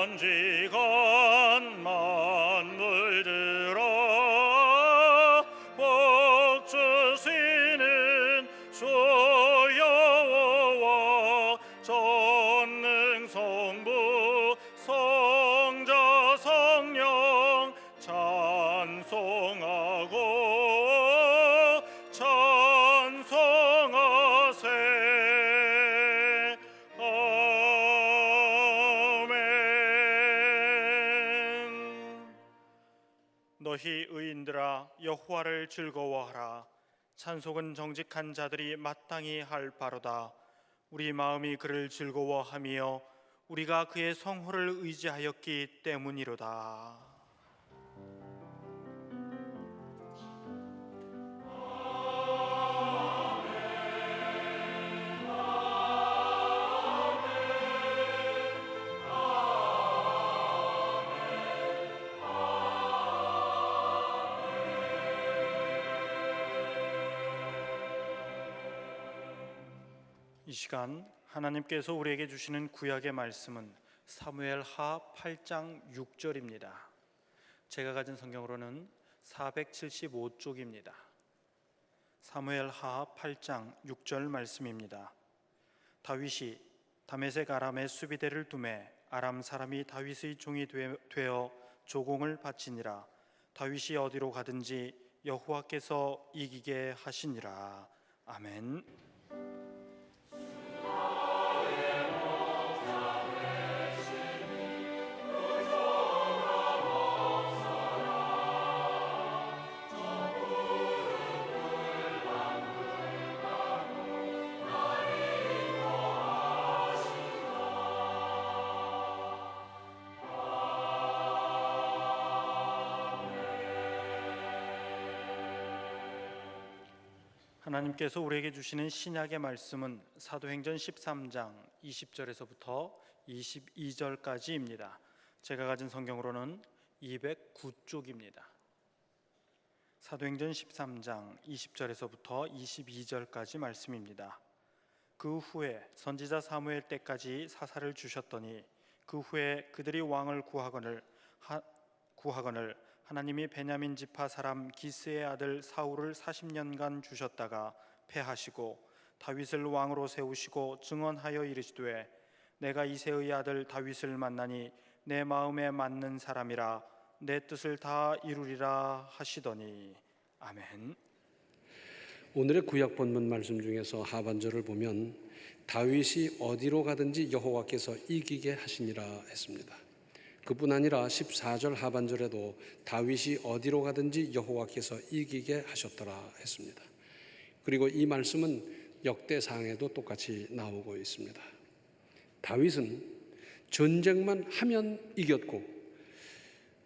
천지간 만물들아 복 주시는 주 여호와 전능 성부 성자 성령 찬송하고 찬송하세. 너희 의인들아 여호와를 즐거워하라. 찬송은 정직한 자들이 마땅히 할 바로다. 우리 마음이 그를 즐거워하며 우리가 그의 성호를 의지하였기 때문이로다. 이 시간 하나님께서 우리에게 주시는 구약의 말씀은 사무엘하 8장 6절입니다. 제가 가진 성경으로는 475쪽입니다. 사무엘하 8장 6절 말씀입니다. 다윗이 다메섹 아람에 수비대를 두매 아람 사람이 다윗의 종이 되어 조공을 바치니라. 다윗이 어디로 가든지 여호와께서 이기게 하시니라. 아멘. 하나님께서 우리에게 주시는 신약의 말씀은 사도행전 13장 20절에서부터 22절까지입니다. 제가 가진 성경으로는 209쪽입니다. 사도행전 13장 20절에서부터 22절까지 말씀입니다. 그 후에 선지자 사무엘 때까지 사사를 주셨더니 그 후에 그들이 왕을 구하거늘 하나님이 베냐민 지파 사람 기스의 아들 사울을 40년간 주셨다가 패하시고 다윗을 왕으로 세우시고 증언하여 이르시되 내가 이새의 아들 다윗을 만나니 내 마음에 맞는 사람이라 내 뜻을 다 이루리라 하시더니. 아멘. 오늘의 구약 본문 말씀 중에서 하반절을 보면 다윗이 어디로 가든지 여호와께서 이기게 하시니라 했습니다. 그뿐 아니라 14절 하반절에도 다윗이 어디로 가든지 여호와께서 이기게 하셨더라 했습니다. 그리고 이 말씀은 역대상에도 똑같이 나오고 있습니다. 다윗은 전쟁만 하면 이겼고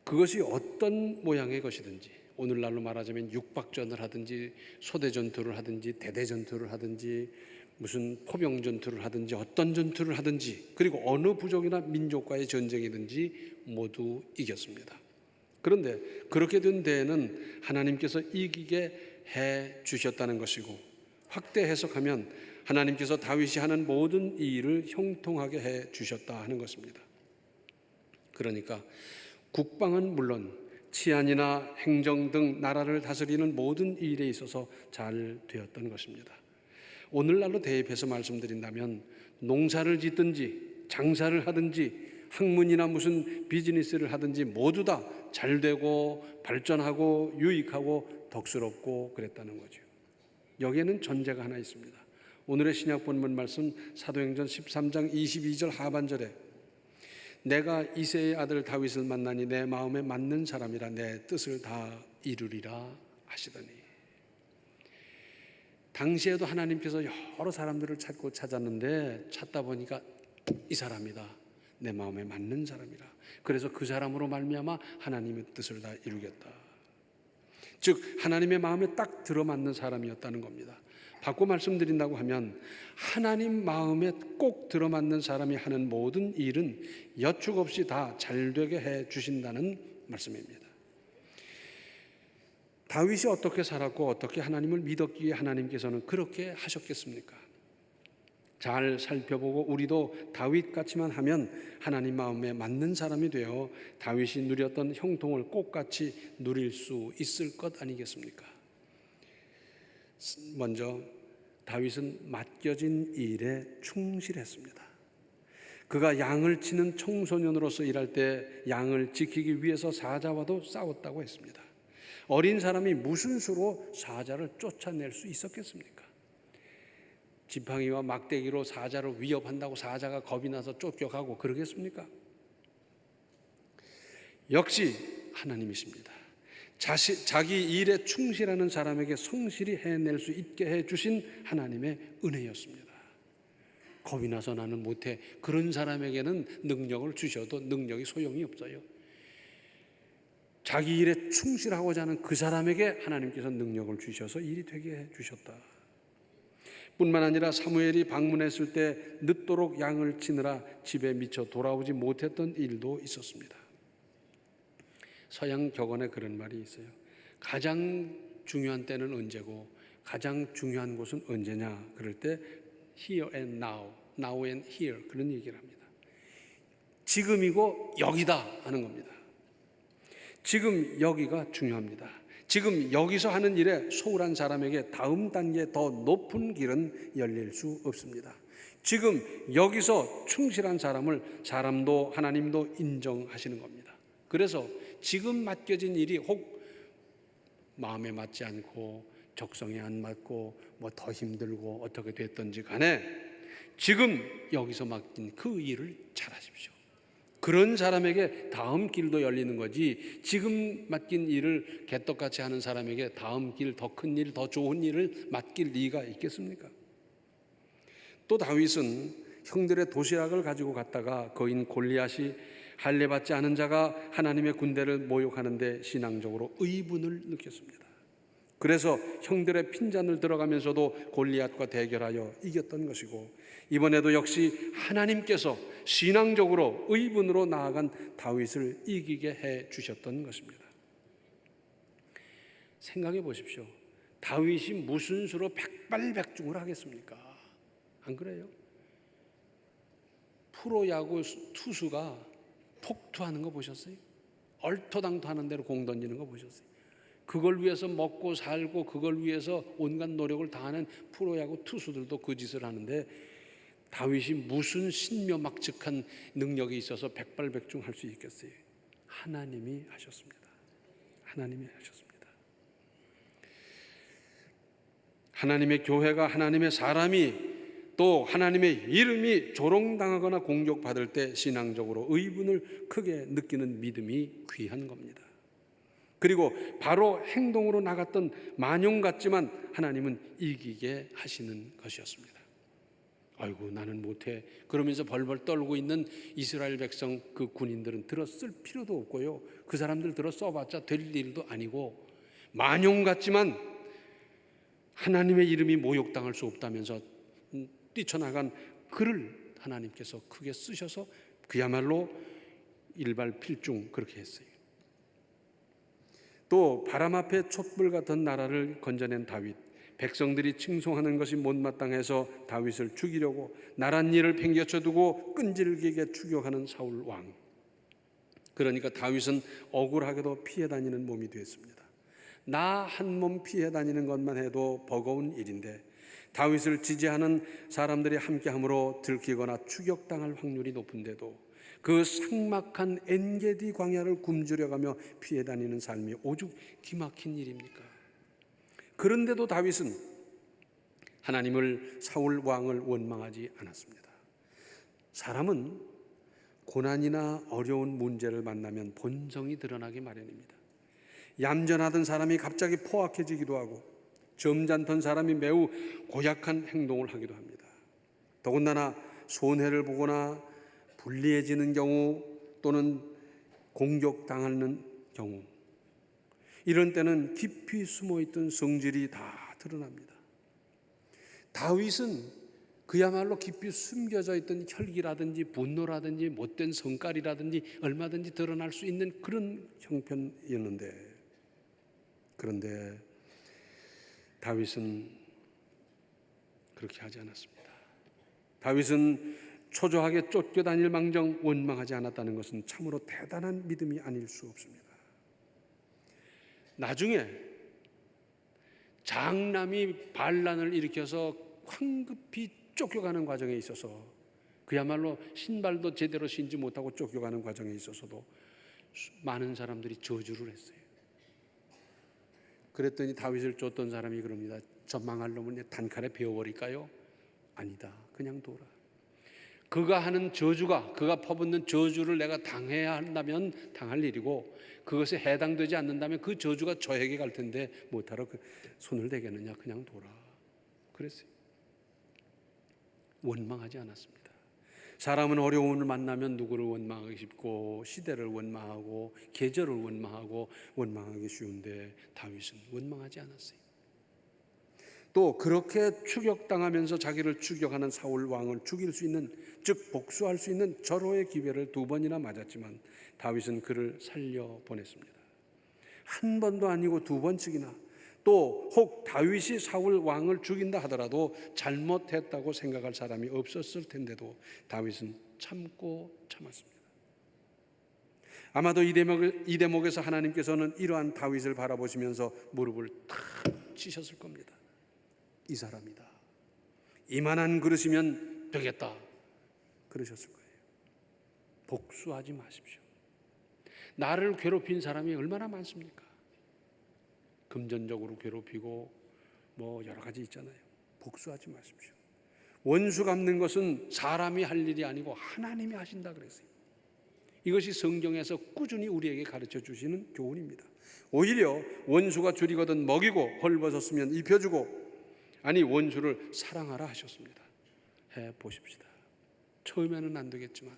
그것이 어떤 모양의 것이든지, 오늘날로 말하자면 육박전을 하든지 소대전투를 하든지 대대전투를 하든지 무슨 포병전투를 하든지 어떤 전투를 하든지 그리고 어느 부족이나 민족과의 전쟁이든지 모두 이겼습니다. 그런데 그렇게 된 데에는 하나님께서 이기게 해 주셨다는 것이고, 확대 해석하면 하나님께서 다윗이 하는 모든 일을 형통하게 해 주셨다 하는 것입니다. 그러니까 국방은 물론 치안이나 행정 등 나라를 다스리는 모든 일에 있어서 잘 되었던 것입니다. 오늘날로 대입해서 말씀드린다면 농사를 짓든지 장사를 하든지 학문이나 무슨 비즈니스를 하든지 모두 다 잘 되고 발전하고 유익하고 덕스럽고 그랬다는 거죠. 여기에는 전제가 하나 있습니다. 오늘의 신약 본문 말씀 사도행전 13장 22절 하반절에 내가 이새의 아들 다윗을 만나니 내 마음에 맞는 사람이라 내 뜻을 다 이루리라 하시더니, 당시에도 하나님께서 여러 사람들을 찾았는데 찾다 보니까 이 사람이다, 내 마음에 맞는 사람이라. 그래서 그 사람으로 말미암아 하나님의 뜻을 다 이루겠다. 즉 하나님의 마음에 딱 들어맞는 사람이었다는 겁니다. 바꿔 말씀드린다고 하면 하나님 마음에 꼭 들어맞는 사람이 하는 모든 일은 여축 없이 다 잘되게 해 주신다는 말씀입니다. 다윗이 어떻게 살았고 어떻게 하나님을 믿었기에 하나님께서는 그렇게 하셨겠습니까? 잘 살펴보고 우리도 다윗 같이만 하면 하나님 마음에 맞는 사람이 되어 다윗이 누렸던 형통을 꼭같이 누릴 수 있을 것 아니겠습니까? 먼저 다윗은 맡겨진 일에 충실했습니다. 그가 양을 치는 청소년으로서 일할 때 양을 지키기 위해서 사자와도 싸웠다고 했습니다. 어린 사람이 무슨 수로 사자를 쫓아낼 수 있었겠습니까? 지팡이와 막대기로 사자를 위협한다고 사자가 겁이 나서 쫓겨가고 그러겠습니까? 역시 하나님이십니다. 자기 일에 충실하는 사람에게 성실히 해낼 수 있게 해주신 하나님의 은혜였습니다. 겁이 나서 나는 못해. 그런 사람에게는 능력을 주셔도 능력이 소용이 없어요. 자기 일에 충실하고자 하는 그 사람에게 하나님께서 능력을 주셔서 일이 되게 해주셨다. 뿐만 아니라 사무엘이 방문했을 때 늦도록 양을 치느라 집에 미처 돌아오지 못했던 일도 있었습니다. 서양 격언에 그런 말이 있어요. 가장 중요한 때는 언제고 가장 중요한 곳은 언제냐 그럴 때 here and now, now and here 그런 얘기를 합니다. 지금이고 여기다 하는 겁니다. 지금 여기가 중요합니다. 지금 여기서 하는 일에 소홀한 사람에게 다음 단계 더 높은 길은 열릴 수 없습니다. 지금 여기서 충실한 사람을 사람도 하나님도 인정하시는 겁니다. 그래서 지금 맡겨진 일이 혹 마음에 맞지 않고 적성에 안 맞고 뭐 더 힘들고 어떻게 됐든지 간에 지금 여기서 맡긴 그 일을 잘하십시오. 그런 사람에게 다음 길도 열리는 거지 지금 맡긴 일을 개떡같이 하는 사람에게 다음 길, 더 큰 일, 더 좋은 일을 맡길 리가 있겠습니까? 또 다윗은 형들의 도시락을 가지고 갔다가 거인 골리앗이 할례받지 않은 자가 하나님의 군대를 모욕하는데 신앙적으로 의분을 느꼈습니다. 그래서 형들의 핀잔을 들어가면서도 골리앗과 대결하여 이겼던 것이고 이번에도 역시 하나님께서 신앙적으로 의분으로 나아간 다윗을 이기게 해 주셨던 것입니다. 생각해 보십시오. 다윗이 무슨 수로 백발백중을 하겠습니까? 안 그래요? 프로야구 투수가 폭투하는 거 보셨어요? 얼토당토 하는 대로 공 던지는 거 보셨어요? 그걸 위해서 먹고 살고 그걸 위해서 온갖 노력을 다하는 프로야구 투수들도 그 짓을 하는데 다윗이 무슨 신묘막측한 능력이 있어서 백발백중 할 수 있겠어요? 하나님이 하셨습니다. 하나님이 하셨습니다. 하나님의 교회가 하나님의 사람이 또 하나님의 이름이 조롱당하거나 공격받을 때 신앙적으로 의분을 크게 느끼는 믿음이 귀한 겁니다. 그리고 바로 행동으로 나갔던 만용 같지만 하나님은 이기게 하시는 것이었습니다. 아이고 나는 못해 그러면서 벌벌 떨고 있는 이스라엘 백성 그 군인들은 들었을 필요도 없고요. 그 사람들 들어 써봤자 될 일도 아니고 만용 같지만 하나님의 이름이 모욕당할 수 없다면서 뛰쳐나간 그를 하나님께서 크게 쓰셔서 그야말로 일발필중 그렇게 했어요. 또 바람 앞에 촛불 같은 나라를 건져낸 다윗, 백성들이 칭송하는 것이 못마땅해서 다윗을 죽이려고 나랏일을 팽개쳐두고 끈질기게 추격하는 사울 왕. 그러니까 다윗은 억울하게도 피해 다니는 몸이 되었습니다. 나 한 몸 피해 다니는 것만 해도 버거운 일인데 다윗을 지지하는 사람들이 함께함으로 들키거나 추격당할 확률이 높은데도 그 삭막한 엔게디 광야를 굶주려가며 피해 다니는 삶이 오죽 기막힌 일입니까? 그런데도 다윗은 하나님을 사울 왕을 원망하지 않았습니다. 사람은 고난이나 어려운 문제를 만나면 본성이 드러나기 마련입니다. 얌전하던 사람이 갑자기 포악해지기도 하고 점잖던 사람이 매우 고약한 행동을 하기도 합니다. 더군다나 손해를 보거나 불리해지는 경우 또는 공격당하는 경우 이런 때는 깊이 숨어있던 성질이 다 드러납니다. 다윗은 그야말로 깊이 숨겨져 있던 혈기라든지 분노라든지 못된 성깔이라든지 얼마든지 드러날 수 있는 그런 형편이었는데 그런데 다윗은 그렇게 하지 않았습니다. 다윗은 초조하게 쫓겨다닐 망정 원망하지 않았다는 것은 참으로 대단한 믿음이 아닐 수 없습니다. 나중에 장남이 반란을 일으켜서 황급히 쫓겨가는 과정에 있어서, 그야말로 신발도 제대로 신지 못하고 쫓겨가는 과정에 있어서도 많은 사람들이 저주를 했어요. 그랬더니 다윗을 쫓던 사람이 그럽니다. 저 망할 놈은 단칼에 베어버릴까요? 아니다, 그냥 둬라. 그가 하는 저주가, 그가 퍼붓는 저주를 내가 당해야 한다면 당할 일이고, 그것에 해당되지 않는다면 그 저주가 저에게 갈 텐데 못하러 손을 대겠느냐, 그냥 둬라. 그랬어요. 원망하지 않았습니다. 사람은 어려움을 만나면 누구를 원망하기 쉽고, 시대를 원망하고, 계절을 원망하고, 원망하기 쉬운데 다윗은 원망하지 않았어요. 또 그렇게 추격당하면서 자기를 추격하는 사울 왕을 죽일 수 있는, 즉 복수할 수 있는 절호의 기회를 2번이나 맞았지만 다윗은 그를 살려보냈습니다. 한 번도 아니고 2번씩이나. 또 혹 다윗이 사울 왕을 죽인다 하더라도 잘못했다고 생각할 사람이 없었을 텐데도 다윗은 참고 참았습니다. 아마도 이 대목에서 하나님께서는 이러한 다윗을 바라보시면서 무릎을 탁 치셨을 겁니다. 이 사람이다, 이만한 그릇이면 되겠다, 그러셨을 거예요. 복수하지 마십시오. 나를 괴롭힌 사람이 얼마나 많습니까? 금전적으로 괴롭히고 뭐 여러 가지 있잖아요. 복수하지 마십시오. 원수 갚는 것은 사람이 할 일이 아니고 하나님이 하신다 그랬어요. 이것이 성경에서 꾸준히 우리에게 가르쳐 주시는 교훈입니다. 오히려 원수가 줄이거든 먹이고 헐벗었으면 입혀주고, 아니 원수를 사랑하라 하셨습니다. 해보십시다. 처음에는 안 되겠지만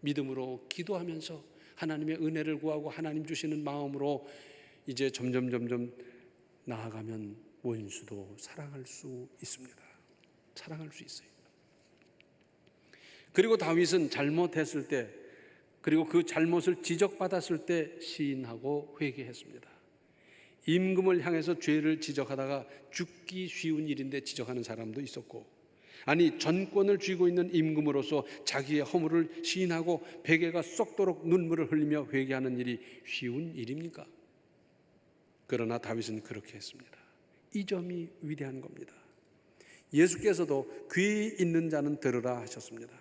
믿음으로 기도하면서 하나님의 은혜를 구하고 하나님 주시는 마음으로 이제 점점 나아가면 원수도 사랑할 수 있습니다. 사랑할 수 있어요. 그리고 다윗은 잘못했을 때, 그리고 그 잘못을 지적받았을 때 시인하고 회개했습니다. 임금을 향해서 죄를 지적하다가 죽기 쉬운 일인데 지적하는 사람도 있었고, 아니 전권을 쥐고 있는 임금으로서 자기의 허물을 시인하고 베개가 썩도록 눈물을 흘리며 회개하는 일이 쉬운 일입니까? 그러나 다윗은 그렇게 했습니다. 이 점이 위대한 겁니다. 예수께서도 귀 있는 자는 들으라 하셨습니다.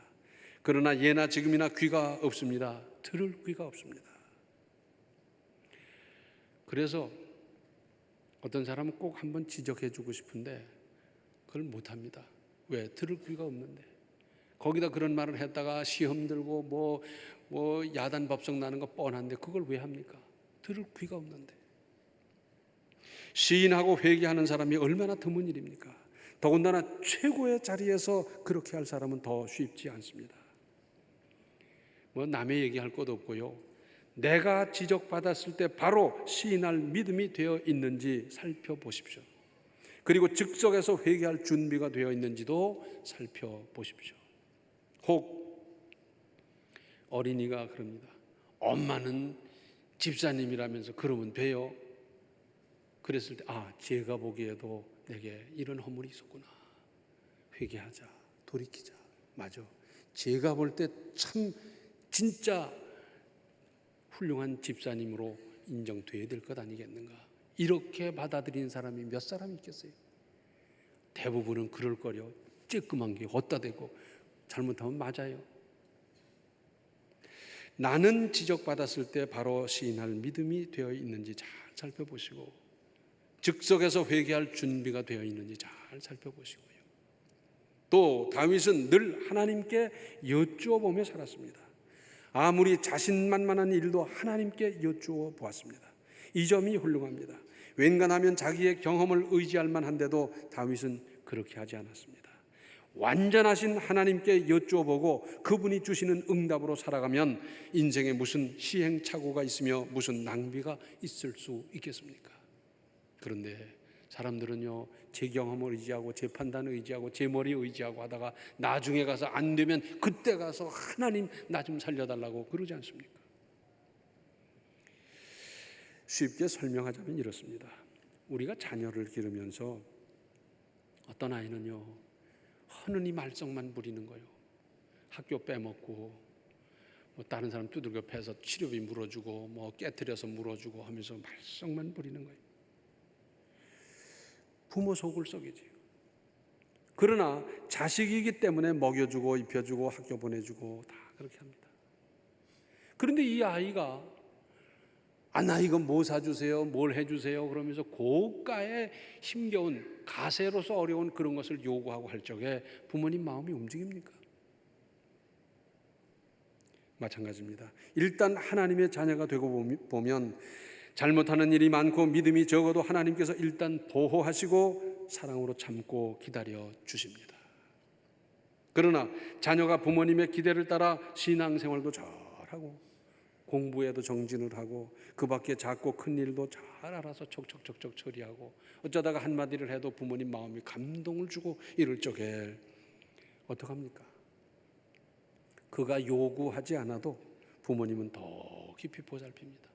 그러나 예나 지금이나 귀가 없습니다. 들을 귀가 없습니다. 그래서 어떤 사람은 꼭 한번 지적해 주고 싶은데 그걸 못합니다. 왜? 들을 귀가 없는데. 거기다 그런 말을 했다가 시험 들고 뭐 야단 법석 나는 거 뻔한데 그걸 왜 합니까? 들을 귀가 없는데. 시인하고 회개하는 사람이 얼마나 드문 일입니까? 더군다나 최고의 자리에서 그렇게 할 사람은 더 쉽지 않습니다. 뭐 남의 얘기할 것도 없고요. 내가 지적받았을 때 바로 시인할 믿음이 되어 있는지 살펴보십시오. 그리고 즉석에서 회개할 준비가 되어 있는지도 살펴보십시오. 혹 어린이가 그럽니다. 엄마는 집사님이라면서 그러면 돼요? 그랬을 때 제가 보기에도 내게 이런 허물이 있었구나. 회개하자, 돌이키자. 맞아, 제가 볼 때 참 진짜 훌륭한 집사님으로 인정돼야 될 것 아니겠는가. 이렇게 받아들인 사람이 몇 사람 있겠어요? 대부분은 그럴 거려. 쬐끄만 게 어디다 대고 잘못하면 맞아요. 나는 지적받았을 때 바로 시인할 믿음이 되어 있는지 잘 살펴보시고, 즉석에서 회개할 준비가 되어 있는지 잘 살펴보시고요. 또 다윗은 늘 하나님께 여쭈어 보며 살았습니다. 아무리 자신만만한 일도 하나님께 여쭈어 보았습니다. 이 점이 훌륭합니다. 웬간하면 자기의 경험을 의지할 만한데도 다윗은 그렇게 하지 않았습니다. 완전하신 하나님께 여쭈어 보고 그분이 주시는 응답으로 살아가면 인생에 무슨 시행착오가 있으며 무슨 낭비가 있을 수 있겠습니까? 그런데 사람들은요, 제 경험을 의지하고 제 판단을 의지하고 제 머리 의지하고 하다가 나중에 가서 안 되면 그때 가서 하나님 나 좀 살려달라고 그러지 않습니까? 쉽게 설명하자면 이렇습니다. 우리가 자녀를 기르면서 어떤 아이는요, 허는이 말썽만 부리는 거예요. 학교 빼먹고 뭐 다른 사람 두들겨 패서 치료비 물어주고 뭐 깨트려서 물어주고 하면서 말썽만 부리는 거예요. 부모 속을 썩이지. 그러나 자식이기 때문에 먹여주고 입혀주고 학교 보내주고 다 그렇게 합니다. 그런데 이 아이가 나 이거 뭐 사주세요, 뭘 해주세요 그러면서 고가의 힘겨운 가세로서 어려운 그런 것을 요구하고 할 적에 부모님 마음이 움직입니까? 마찬가지입니다. 일단 하나님의 자녀가 되고 보면 잘못하는 일이 많고 믿음이 적어도 하나님께서 일단 보호하시고 사랑으로 참고 기다려 주십니다. 그러나 자녀가 부모님의 기대를 따라 신앙생활도 잘하고 공부에도 정진을 하고 그 밖에 작고 큰 일도 잘 알아서 척척척척 처리하고 어쩌다가 한마디를 해도 부모님 마음이 감동을 주고 이럴 적에 어떡합니까? 그가 요구하지 않아도 부모님은 더 깊이 보살핍니다.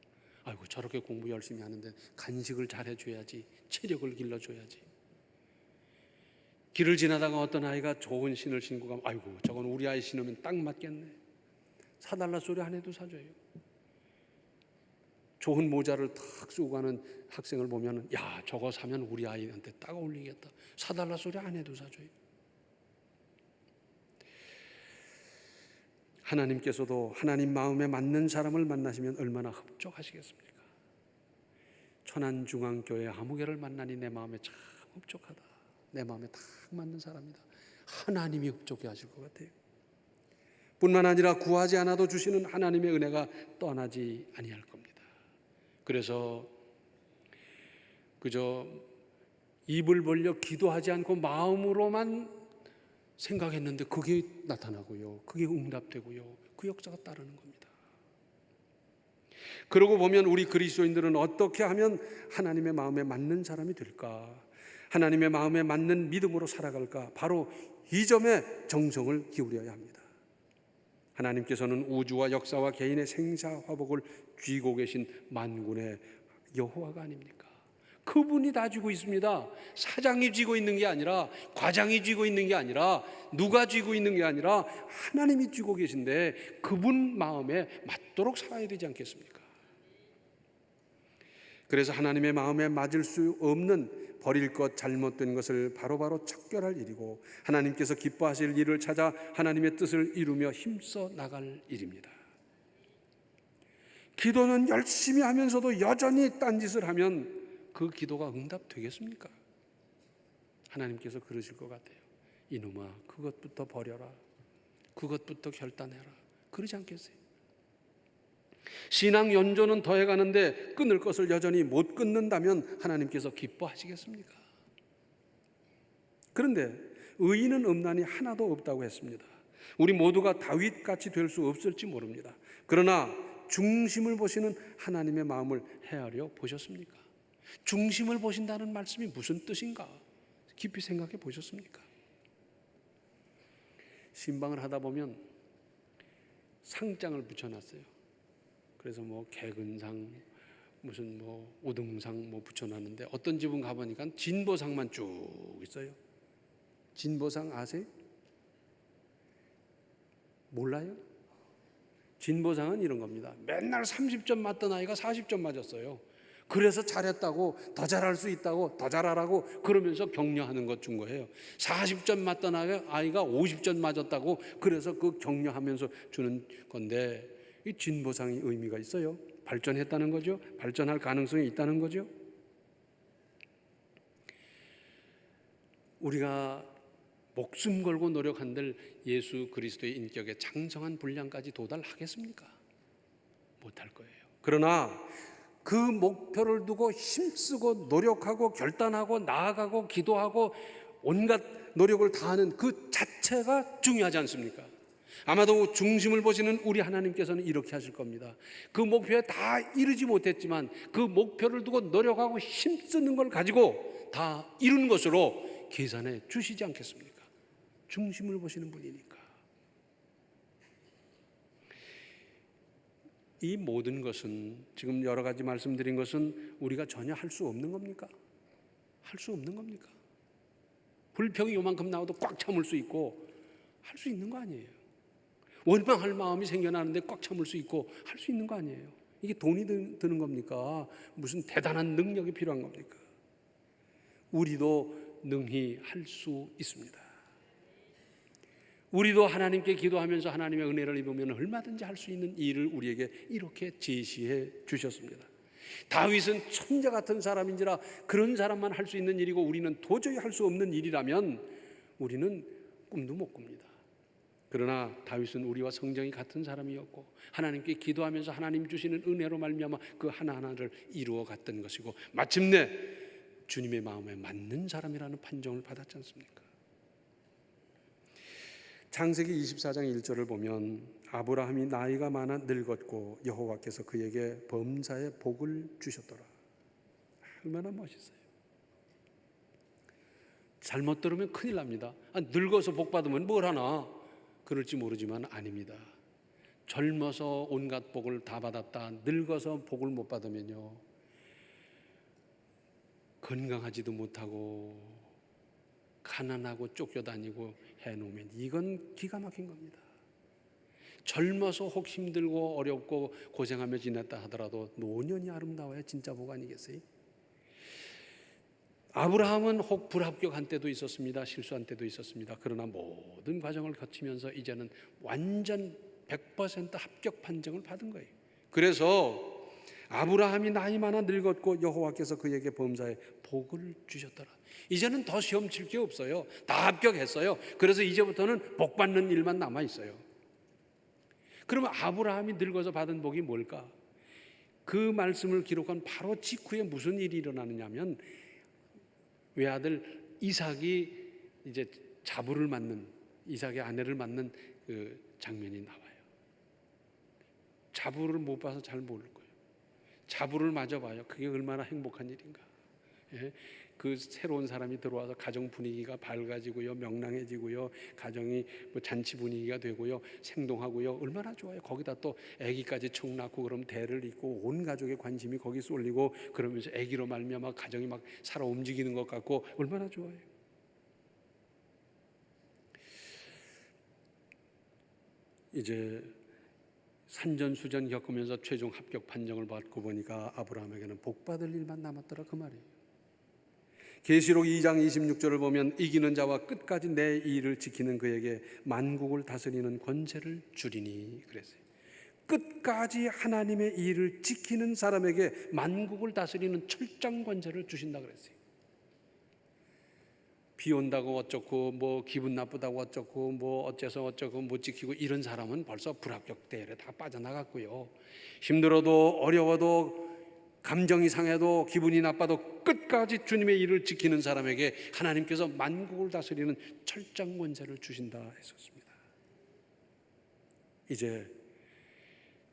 아이고 저렇게 공부 열심히 하는데 간식을 잘 해줘야지, 체력을 길러줘야지. 길을 지나다가 어떤 아이가 좋은 신을 신고 가면 아이고 저건 우리 아이 신으면 딱 맞겠네. 사달라 소리 안 해도 사줘요. 좋은 모자를 탁 쓰고 가는 학생을 보면 야 저거 사면 우리 아이한테 딱 어울리겠다. 사달라 소리 안 해도 사줘요. 하나님께서도 하나님 마음에 맞는 사람을 만나시면 얼마나 흡족하시겠습니까? 천안중앙교회 아무개를 만나니 내 마음에 참 흡족하다. 내 마음에 딱 맞는 사람이다. 하나님이 흡족해 하실 것 같아요. 뿐만 아니라 구하지 않아도 주시는 하나님의 은혜가 떠나지 아니할 겁니다. 그래서 그저 입을 벌려 기도하지 않고 마음으로만 생각했는데 그게 나타나고요. 그게 응답되고요. 그 역사가 따르는 겁니다. 그러고 보면 우리 그리스도인들은 어떻게 하면 하나님의 마음에 맞는 사람이 될까? 하나님의 마음에 맞는 믿음으로 살아갈까? 바로 이 점에 정성을 기울여야 합니다. 하나님께서는 우주와 역사와 개인의 생사화복을 쥐고 계신 만군의 여호와가 아닙니까? 그분이 다 쥐고 있습니다. 사장이 쥐고 있는 게 아니라, 과장이 쥐고 있는 게 아니라, 누가 쥐고 있는 게 아니라 하나님이 쥐고 계신데 그분 마음에 맞도록 살아야 되지 않겠습니까? 그래서 하나님의 마음에 맞을 수 없는 버릴 것, 잘못된 것을 바로바로 척결할 일이고 하나님께서 기뻐하실 일을 찾아 하나님의 뜻을 이루며 힘써 나갈 일입니다. 기도는 열심히 하면서도 여전히 딴짓을 하면 그 기도가 응답되겠습니까? 하나님께서 그러실 것 같아요. 이놈아 그것부터 버려라. 그것부터 결단해라. 그러지 않겠어요? 신앙 연조는 더해가는데 끊을 것을 여전히 못 끊는다면 하나님께서 기뻐하시겠습니까? 그런데 의인은 없나니 하나도 없다고 했습니다. 우리 모두가 다윗같이 될 수 없을지 모릅니다. 그러나 중심을 보시는 하나님의 마음을 헤아려 보셨습니까? 중심을 보신다는 말씀이 무슨 뜻인가? 깊이 생각해 보셨습니까? 신방을 하다 보면 상장을 붙여놨어요. 그래서 뭐 개근상, 무슨 뭐 우등상 뭐 붙여놨는데 어떤 집은 가보니까 진보상만 쭉 있어요. 진보상 아세요? 몰라요? 진보상은 이런 겁니다. 맨날 30점 맞던 아이가 40점 맞았어요. 그래서 잘했다고, 더 잘할 수 있다고, 더 잘하라고 그러면서 격려하는 것 준 거예요. 40점 맞던 아이가 50점 맞았다고 그래서 그 격려하면서 주는 건데 이 진보상이 의미가 있어요. 발전했다는 거죠. 발전할 가능성이 있다는 거죠. 우리가 목숨 걸고 노력한들 예수 그리스도의 인격의 장성한 분량까지 도달하겠습니까? 못할 거예요. 그러나 그 목표를 두고 힘쓰고 노력하고 결단하고 나아가고 기도하고 온갖 노력을 다하는 그 자체가 중요하지 않습니까? 아마도 중심을 보시는 우리 하나님께서는 이렇게 하실 겁니다. 그 목표에 다 이르지 못했지만 그 목표를 두고 노력하고 힘쓰는 걸 가지고 다 이룬 것으로 계산해 주시지 않겠습니까? 중심을 보시는 분이니까. 이 모든 것은 지금 여러 가지 말씀드린 것은 우리가 전혀 할 수 없는 겁니까? 할 수 없는 겁니까? 불평이 요만큼 나와도 꽉 참을 수 있고 할 수 있는 거 아니에요. 원망할 마음이 생겨나는데 꽉 참을 수 있고 할 수 있는 거 아니에요. 이게 돈이 드는 겁니까? 무슨 대단한 능력이 필요한 겁니까? 우리도 능히 할 수 있습니다. 우리도 하나님께 기도하면서 하나님의 은혜를 입으면 얼마든지 할 수 있는 일을 우리에게 이렇게 제시해 주셨습니다. 다윗은 천재 같은 사람인지라 그런 사람만 할 수 있는 일이고 우리는 도저히 할 수 없는 일이라면 우리는 꿈도 못 꿉니다. 그러나 다윗은 우리와 성정이 같은 사람이었고 하나님께 기도하면서 하나님 주시는 은혜로 말미암아 그 하나하나를 이루어 갔던 것이고 마침내 주님의 마음에 맞는 사람이라는 판정을 받았지 않습니까? 창세기 24장 1절을 보면 아브라함이 나이가 많아 늙었고 여호와께서 그에게 범사의 복을 주셨더라. 얼마나 멋있어요. 잘못 들으면 큰일 납니다. 늙어서 복 받으면 뭘 하나? 그럴지 모르지만 아닙니다. 젊어서 온갖 복을 다 받았다 늙어서 복을 못 받으면요 건강하지도 못하고 가난하고 쫓겨다니고 해놓으면 이건 기가 막힌 겁니다. 젊어서 혹 힘들고 어렵고 고생하며 지냈다 하더라도 노년이 아름다워야 진짜 복 아니겠어요? 아브라함은 혹 불합격한 때도 있었습니다. 실수한 때도 있었습니다. 그러나 모든 과정을 거치면서 이제는 완전 100% 합격 판정을 받은 거예요. 그래서 아브라함이 나이 많아 늙었고 여호와께서 그에게 범사의 복을 주셨더라. 이제는 더 시험 칠 게 없어요. 다 합격했어요. 그래서 이제부터는 복 받는 일만 남아 있어요. 그러면 아브라함이 늙어서 받은 복이 뭘까? 그 말씀을 기록한 바로 직후에 무슨 일이 일어나느냐면 외아들 이삭이 이제 자부를 맞는 이삭의 아내를 맞는 그 장면이 나와요. 자부를 못 봐서 잘 모를 거예요. 자부를 맞아 봐요. 그게 얼마나 행복한 일인가. 예? 그 새로운 사람이 들어와서 가정 분위기가 밝아지고요, 명랑해지고요, 가정이 뭐 잔치 분위기가 되고요, 생동하고요, 얼마나 좋아요. 거기다 또 아기까지 척 낳고 그럼 대를 잇고 온 가족의 관심이 거기 쏠리고 그러면서 아기로 말미암아 가정이 막 살아 움직이는 것 같고 얼마나 좋아요. 이제 산전수전 겪으면서 최종 합격 판정을 받고 보니까 아브라함에게는 복 받을 일만 남았더라 그 말이에요. 계시록 2장 26절을 보면 이기는 자와 끝까지 내 일을 지키는 그에게 만국을 다스리는 권세를 주리니 그랬어요. 끝까지 하나님의 일을 지키는 사람에게 만국을 다스리는 철장 권세를 주신다 그랬어요. 비 온다고 어쩌고 뭐 기분 나쁘다고 어쩌고 뭐 어째서 어쩌고 못 지키고 이런 사람은 벌써 불합격 대열에 다 빠져나갔고요. 힘들어도 어려워도 감정이 상해도 기분이 나빠도 끝까지 주님의 일을 지키는 사람에게 하나님께서 만국을 다스리는 철장 권세를 주신다 했었습니다. 이제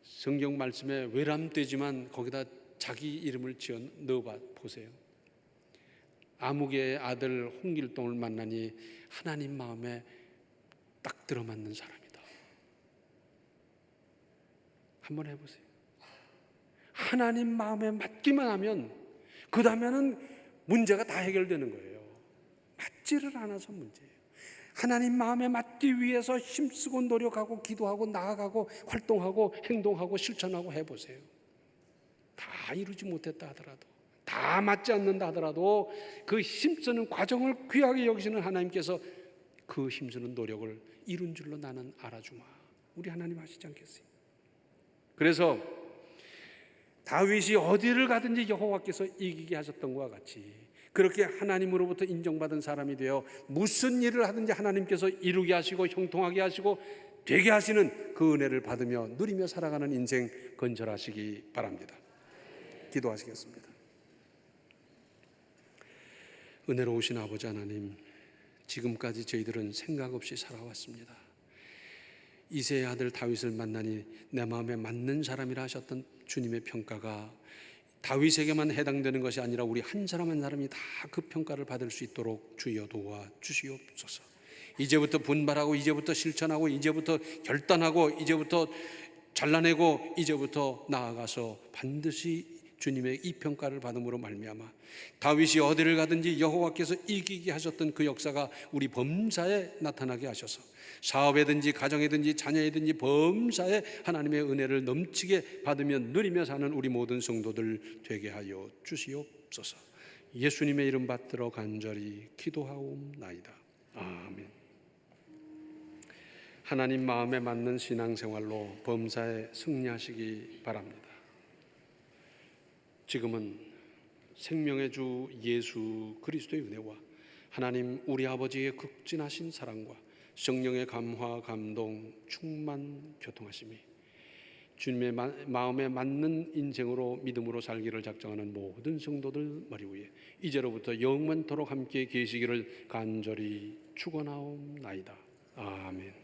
성경 말씀에 외람되지만 거기다 자기 이름을 지어 넣어봐 보세요. 아무개의 아들 홍길동을 만나니 하나님 마음에 딱 들어맞는 사람이다. 한번 해보세요. 하나님 마음에 맞기만 하면 그 다음에는 문제가 다 해결되는 거예요. 맞지를 않아서 문제예요. 하나님 마음에 맞기 위해서 힘쓰고 노력하고 기도하고 나아가고 활동하고 행동하고 실천하고 해보세요. 다 이루지 못했다 하더라도 다 맞지 않는다 하더라도 그 힘쓰는 과정을 귀하게 여기시는 하나님께서 그 힘쓰는 노력을 이룬 줄로 나는 알아주마. 우리 하나님 아시지 않겠어요? 그래서 다윗이 어디를 가든지 여호와께서 이기게 하셨던 것과 같이 그렇게 하나님으로부터 인정받은 사람이 되어 무슨 일을 하든지 하나님께서 이루게 하시고 형통하게 하시고 되게 하시는 그 은혜를 받으며 누리며 살아가는 인생 건설하시기 바랍니다. 기도하시겠습니다. 은혜로우신 아버지 하나님, 지금까지 저희들은 생각 없이 살아왔습니다. 이새의 아들 다윗을 만나니 내 마음에 맞는 사람이라 하셨던 주님의 평가가 다윗에게만 해당되는 것이 아니라 우리 한 사람 한 사람이 다 그 평가를 받을 수 있도록 주여 도와 주시옵소서. 이제부터 분발하고 이제부터 실천하고 이제부터 결단하고 이제부터 잘라내고 이제부터 나아가서 반드시 주님의 이 평가를 받음으로 말미암아 다윗이 어디를 가든지 여호와께서 이기게 하셨던 그 역사가 우리 범사에 나타나게 하셔서 사업에든지 가정에든지 자녀에든지 범사에 하나님의 은혜를 넘치게 받으며 누리며 사는 우리 모든 성도들 되게 하여 주시옵소서. 예수님의 이름 받들어 간절히 기도하옵나이다. 아멘. 하나님 마음에 맞는 신앙생활로 범사에 승리하시기 바랍니다. 지금은 생명의 주 예수 그리스도의 은혜와 하나님 우리 아버지의 극진하신 사랑과 성령의 감화, 감동, 충만, 교통하심이 주님의 마음에 맞는 인생으로 믿음으로 살기를 작정하는 모든 성도들 머리 위에 이제로부터 영원토록 함께 계시기를 간절히 축원하옵나이다. 아멘.